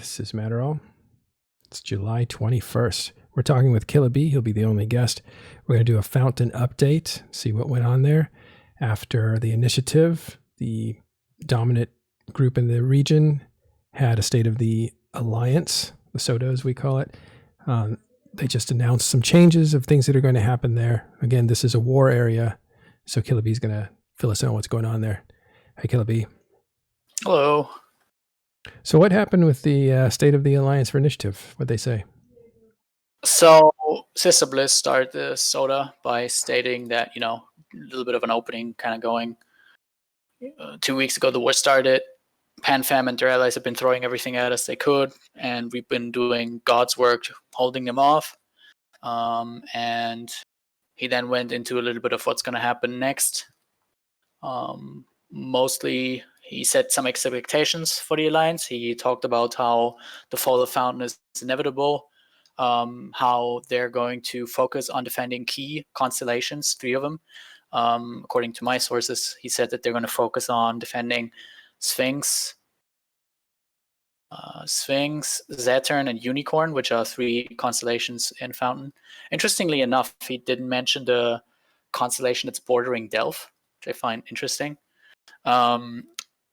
This is Matterall. It's July 21st. We're talking with Killah Bee. He'll be the only guest. We're going to do a fountain update, see what went on there after the initiative. The dominant group in the region had a State of the Alliance, the SOTA as we call it. They just announced some changes of things that are going to happen there. Again, this is a war area, so Killah Bee's going to fill us in on what's going on there. Hi, Killah Bee. Hello. So what happened with the State of the Alliance for Initiative? What'd they say? So Sister Bliss started the SOTA by stating that, a little bit of an opening kind of going. 2 weeks ago, the war started. PanFam and their allies have been throwing everything at us they could, and we've been doing God's work, holding them off. And he then went into a little bit of what's going to happen next. Mostly, he set some expectations for the Alliance. He talked about how the fall of Fountain is inevitable, how they're going to focus on defending key constellations, 3 of them. According to my sources, he said that they're going to focus on defending Sphinx, Saturn, and Unicorn, which are 3 constellations in Fountain. Interestingly enough, he didn't mention the constellation that's bordering Delph, which I find interesting.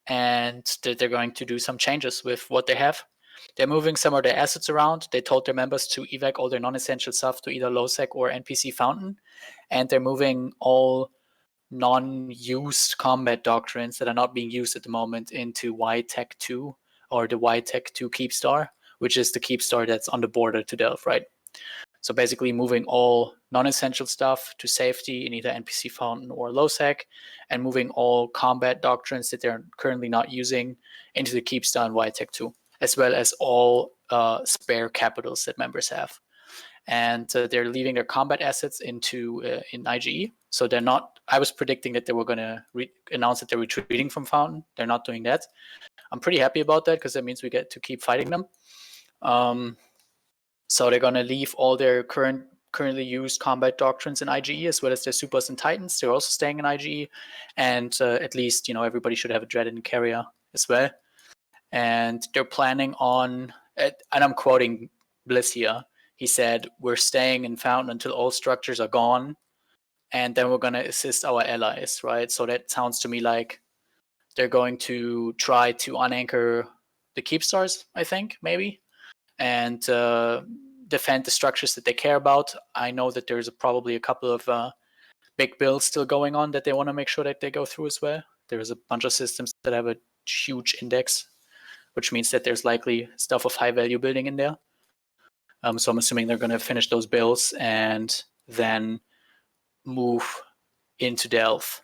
And they're going to do some changes with what they have. They're moving some of their assets around. They told their members to evac all their non-essential stuff to either LowSec or NPC Fountain. And they're moving all non-used combat doctrines that are not being used at the moment into YTech 2 or the YTech 2 Keepstar, which is the Keepstar that's on the border to Delph, right? So basically moving all non-essential stuff to safety in either NPC Fountain or LowSec, and moving all combat doctrines that they're currently not using into the Keepstar and YTech 2, as well as all spare capitals that members have. And they're leaving their combat assets in IGE. So they're not, I was predicting that they were going to announce that they're retreating from Fountain. They're not doing that. I'm pretty happy about that because that means we get to keep fighting them. So they're going to leave all their currently used combat doctrines in IGE, as well as their supers and titans. They're also staying in IGE. And at least, everybody should have a dreaded carrier as well. And they're planning on, and I'm quoting Bliss here, he said, we're staying in Fountain until all structures are gone, and then we're going to assist our allies, right? So that sounds to me like they're going to try to unanchor the Keepstars, I think, maybe, and defend the structures that they care about. I know that there's probably a couple of big builds still going on that they want to make sure that they go through as well. There's a bunch of systems that have a huge index, which means that there's likely stuff of high value building in there. So I'm assuming they're going to finish those builds and then move into Delph.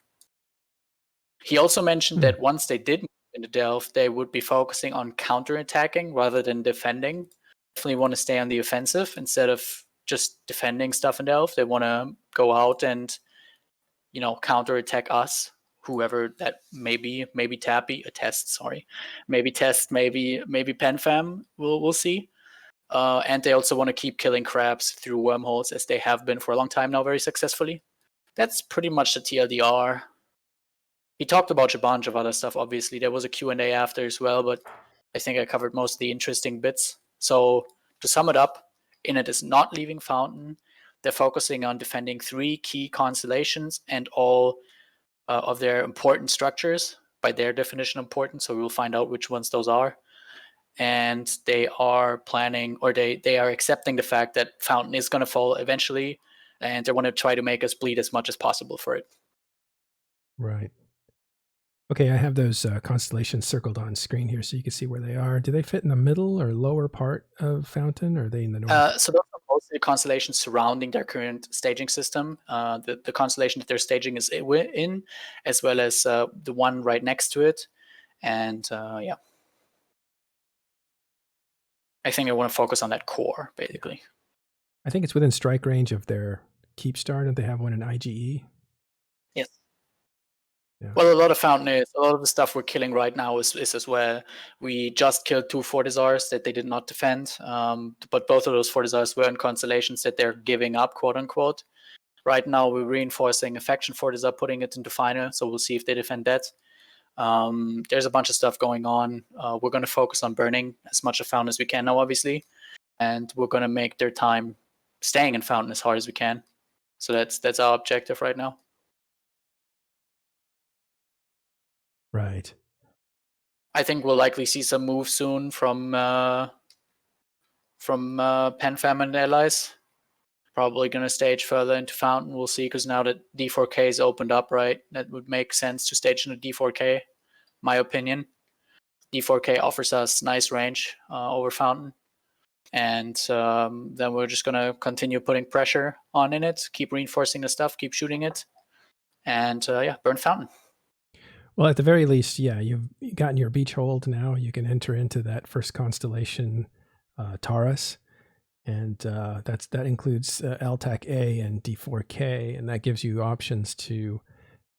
He also mentioned that once they did move into Delph, they would be focusing on counterattacking rather than defending. Definitely want to stay on the offensive instead of just defending stuff in Delph. They want to go out and, counterattack us, whoever that may be. Maybe Tappy, maybe Test, maybe PenFam. We'll see. And they also want to keep killing crabs through wormholes, as they have been for a long time now, very successfully. That's pretty much the TLDR. He talked about a bunch of other stuff, obviously. There was a Q&A after as well, but I think I covered most of the interesting bits. So to sum it up, Init is not leaving Fountain. They're focusing on defending 3 key constellations and all of their important structures, by their definition important, so we'll find out which ones those are. And they are planning, or they are accepting the fact that Fountain is going to fall eventually, and they want to try to make us bleed as much as possible for it. Right. Okay, I have those constellations circled on screen here so you can see where they are. Do they fit in the middle or lower part of Fountain, or are they in the north? So those are mostly constellations surrounding their current staging system. The constellation that they're staging is in, as well as the one right next to it. And yeah. I think I want to focus on that core, basically. I think it's within strike range of their Keepstar. Don't they have one in IGE? Yes. Yeah. Well, a lot of Fountain is, a lot of the stuff we're killing right now is as well. We just killed 2 Fortizars that they did not defend, but both of those Fortizars were in constellations that they're giving up, quote unquote. Right now, we're reinforcing a faction Fortizar, putting it into final, so we'll see if they defend that. There's a bunch of stuff going on. We're going to focus on burning as much of Fountain as we can now, obviously, and we're going to make their time staying in Fountain as hard as we can. So that's our objective right now. Right. I think we'll likely see some moves soon from PenFam and allies. Probably going to stage further into Fountain. We'll see, because now that D4K is opened up, right, that would make sense to stage into D4K, my opinion. D4K offers us nice range over Fountain. And then we're just going to continue putting pressure on in it, keep reinforcing the stuff, keep shooting it, and burn Fountain. Well, at the very least, yeah, you've gotten your beach hold now. You can enter into that first constellation, Taurus, and that includes LTAC A and D4K, and that gives you options to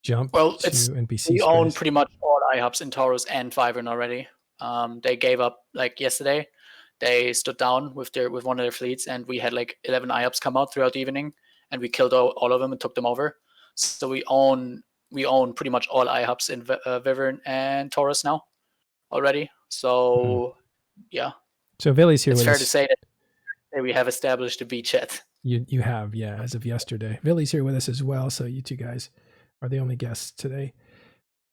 jump to NPC we space. own pretty much all IHUBs in Taurus and Vyvern already. They gave up like yesterday. They stood down with one of their fleets, and we had like 11 IHUBs come out throughout the evening, and we killed all of them and took them over. So we own pretty much all IHUBs in Vyvern and Taurus now already. So yeah. So Vily's here. It's fair to say that we have established a beachhead. You have, yeah, as of yesterday. Vily's here with us as well. So you two guys are the only guests today.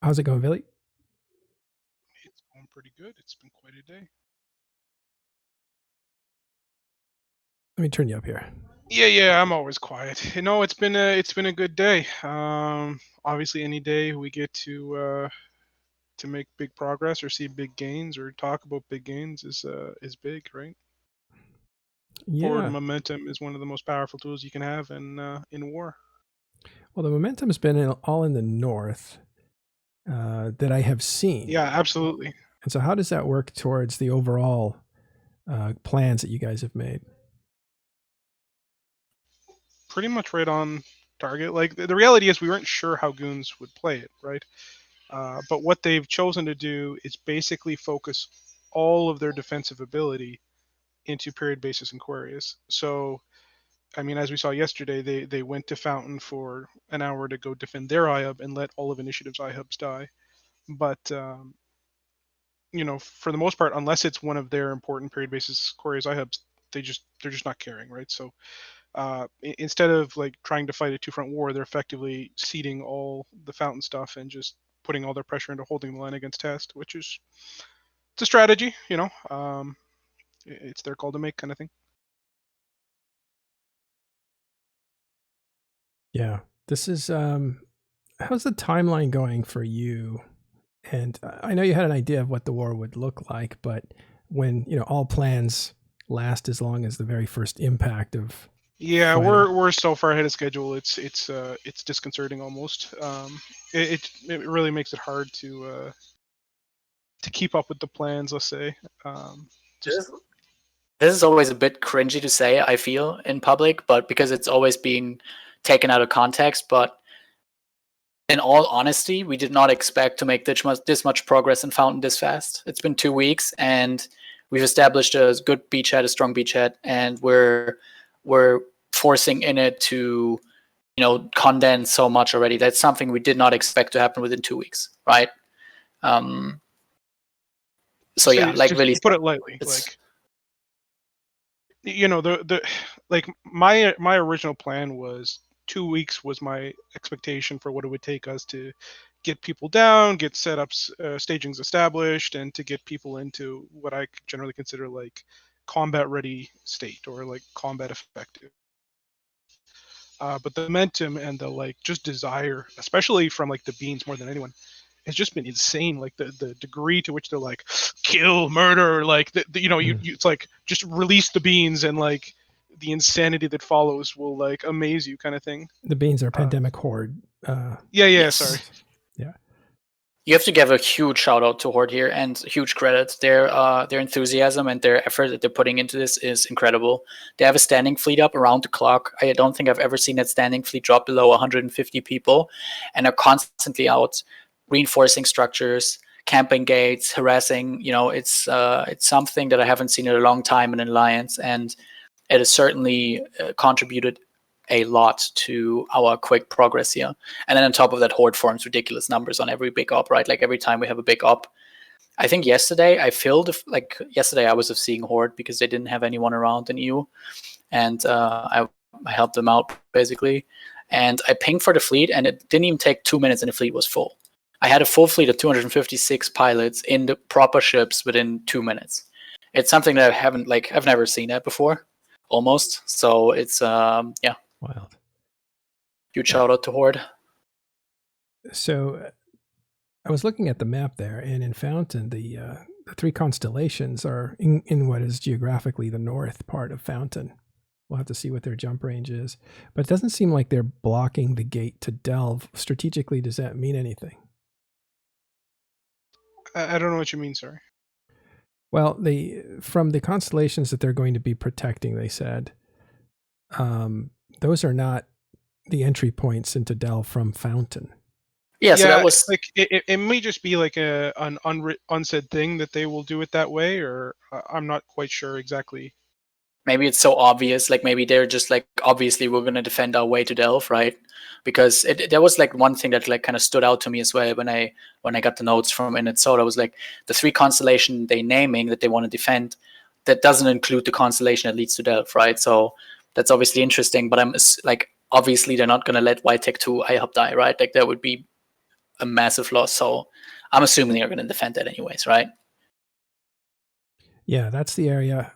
How's it going, Vily? It's going pretty good. It's been quite a day. Let me turn you up here. Yeah, I'm always quiet. You know, it's been a good day. Obviously, any day we get to make big progress or see big gains or talk about big gains is big, right? Yeah. Forward momentum is one of the most powerful tools you can have in war. Well, the momentum has been all in the north that I have seen. Yeah, absolutely. And so how does that work towards the overall plans that you guys have made? Pretty much right on target. Like, the reality is we weren't sure how Goons would play it, right? But what they've chosen to do is basically focus all of their defensive ability into period basis inquiries. So, I mean, as we saw yesterday, they went to Fountain for an hour to go defend their IHUB and let all of Initiative's IHUBs die. But you know, for the most part, unless it's one of their important period basis queries IHUBs, they're just not caring, right? So instead of like trying to fight a two-front war, they're effectively ceding all the Fountain stuff and just putting all their pressure into holding the line against Test, which is, it's a strategy, you know. It's their call to make, kind of thing. Yeah, this is how's the timeline going for you? And I know you had an idea of what the war would look like, but when, you know, all plans last as long as the very first impact of Yeah, fighting. we're so far ahead of schedule. It's disconcerting almost. It really makes it hard to keep up with the plans. Let's say. This is always a bit cringy to say, I feel, in public, but because it's always being taken out of context. But in all honesty, we did not expect to make this much progress in Fountain this fast. It's been 2 weeks, and we've established a good beachhead, a strong beachhead, and we're forcing in it to, you know, condense so much already. That's something we did not expect to happen within 2 weeks, right? So yeah, like Vily put it lightly, like, you know, the like my original plan was 2 weeks was my expectation for what it would take us to get people down, get setups, stagings established, and to get people into what I generally consider like combat ready state or like combat effective. But the momentum and the like just desire, especially from like the Beans more than anyone, has just been insane. Like the degree to which they're like kill, murder, like you know, you it's like just release the Beans, and like the insanity that follows will like amaze you, kind of thing. The Beans are pandemic horde. Yes. Sorry. Yeah. You have to give a huge shout out to Horde here and huge credit. Their enthusiasm and their effort that they're putting into this is incredible. They have a standing fleet up around the clock. I don't think I've ever seen that standing fleet drop below 150 people, and are constantly out reinforcing structures, camping gates, harassing. You know, it's something that I haven't seen in a long time in Alliance, and it has certainly contributed a lot to our quick progress here. And then on top of that, Horde forms ridiculous numbers on every big op, right? Like every time we have a big op. I think yesterday I filled, yesterday I was seeing Horde because they didn't have anyone around in EU. And I helped them out basically. And I pinged for the fleet, and it didn't even take 2 minutes and the fleet was full. I had a full fleet of 256 pilots in the proper ships within 2 minutes. It's something that I've never seen that before, almost. So it's, yeah. Wild. Huge shout out to Horde. So I was looking at the map there, and in Fountain, the 3 constellations are in what is geographically the north part of Fountain. We'll have to see what their jump range is. But it doesn't seem like they're blocking the gate to Delve. Strategically, does that mean anything? I don't know what you mean, sorry. Well, from the constellations that they're going to be protecting, they said, those are not the entry points into Delve from Fountain. Yeah, so that was like it may just be like an unsaid thing that they will do it that way, or I'm not quite sure exactly. Maybe it's so obvious, like maybe they're just like, obviously we're going to defend our way to Delph, right? Because there was like one thing that like kind of stood out to me as well when I got the notes from Init Soda was like the 3 constellation they naming that they want to defend, that doesn't include the constellation that leads to Delph, right? So that's obviously interesting, but I'm like, obviously they're not going to let White Tech 2 IHUB die, right? Like that would be a massive loss. So I'm assuming they're going to defend that anyways, right? Yeah, that's the area.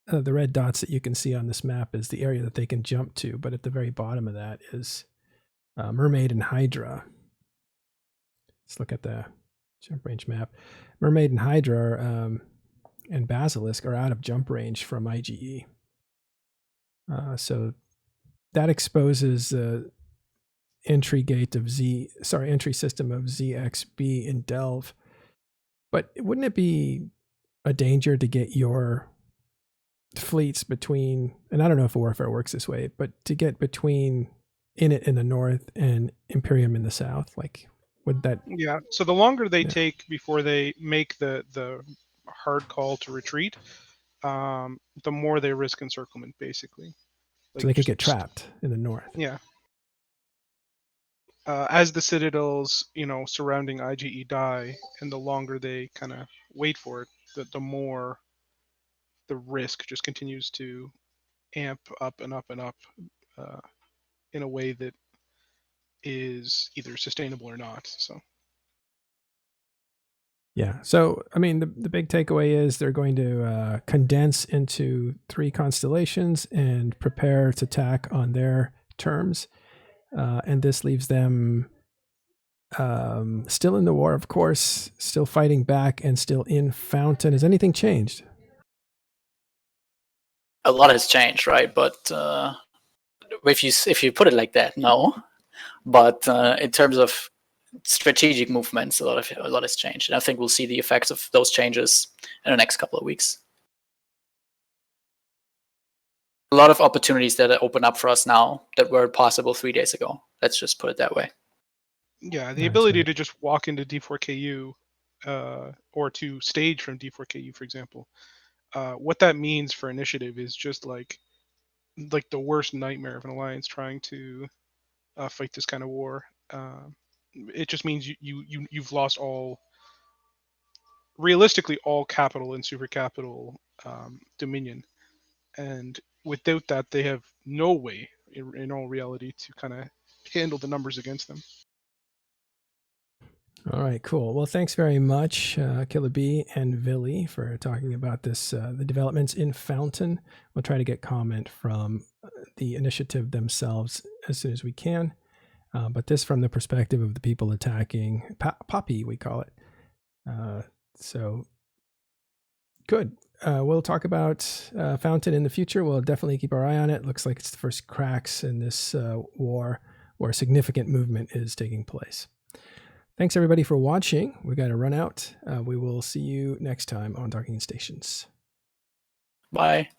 The red dots that you can see on this map is the area that they can jump to, but at the very bottom of that is Mermaid and Hydra. Let's look at the jump range map. Mermaid and Hydra and Basilisk are out of jump range from IGE. So that exposes the entry system of ZXB in Delve. But wouldn't it be a danger to get your fleets between, and I don't know if Warfare works this way, but to get between Init in the north and Imperium in the south? Like, would that... Yeah, so the longer they take before they make the hard call to retreat, the more they risk encirclement, basically. So they could get trapped in the north. Yeah. As the citadels, surrounding IGE die, and the longer they kind of wait for it, the more the risk just continues to amp up and up and up in a way that is either sustainable or not. So. Yeah. So, I mean, the big takeaway is they're going to condense into 3 constellations and prepare to attack on their terms. And this leaves them still in the war, of course, still fighting back and still in Fountain. Has anything changed? A lot has changed, right? But if you put it like that, no. But in terms of strategic movements, a lot has changed, and I think we'll see the effects of those changes in the next couple of weeks. A lot of opportunities that open up for us now that were possible 3 days ago. Let's just put it that way. Yeah, the ability to just walk into D4KU or to stage from D4KU, for example. What that means for initiative is just like the worst nightmare of an alliance trying to fight this kind of war. It just means you've lost realistically all capital and super capital dominion, and without that they have no way in all reality to kind of handle the numbers against them. All right, cool. Well, thanks very much, Killah Bee and Vily, for talking about this, the developments in Fountain. We'll try to get comment from the initiative themselves as soon as we can. But this from the perspective of the people attacking Poppy, we call it. So good. We'll talk about Fountain in the future. We'll definitely keep our eye on it. Looks like it's the first cracks in this war where significant movement is taking place. Thanks everybody for watching. We got to run out. We will see you next time on Docking Stations. Bye.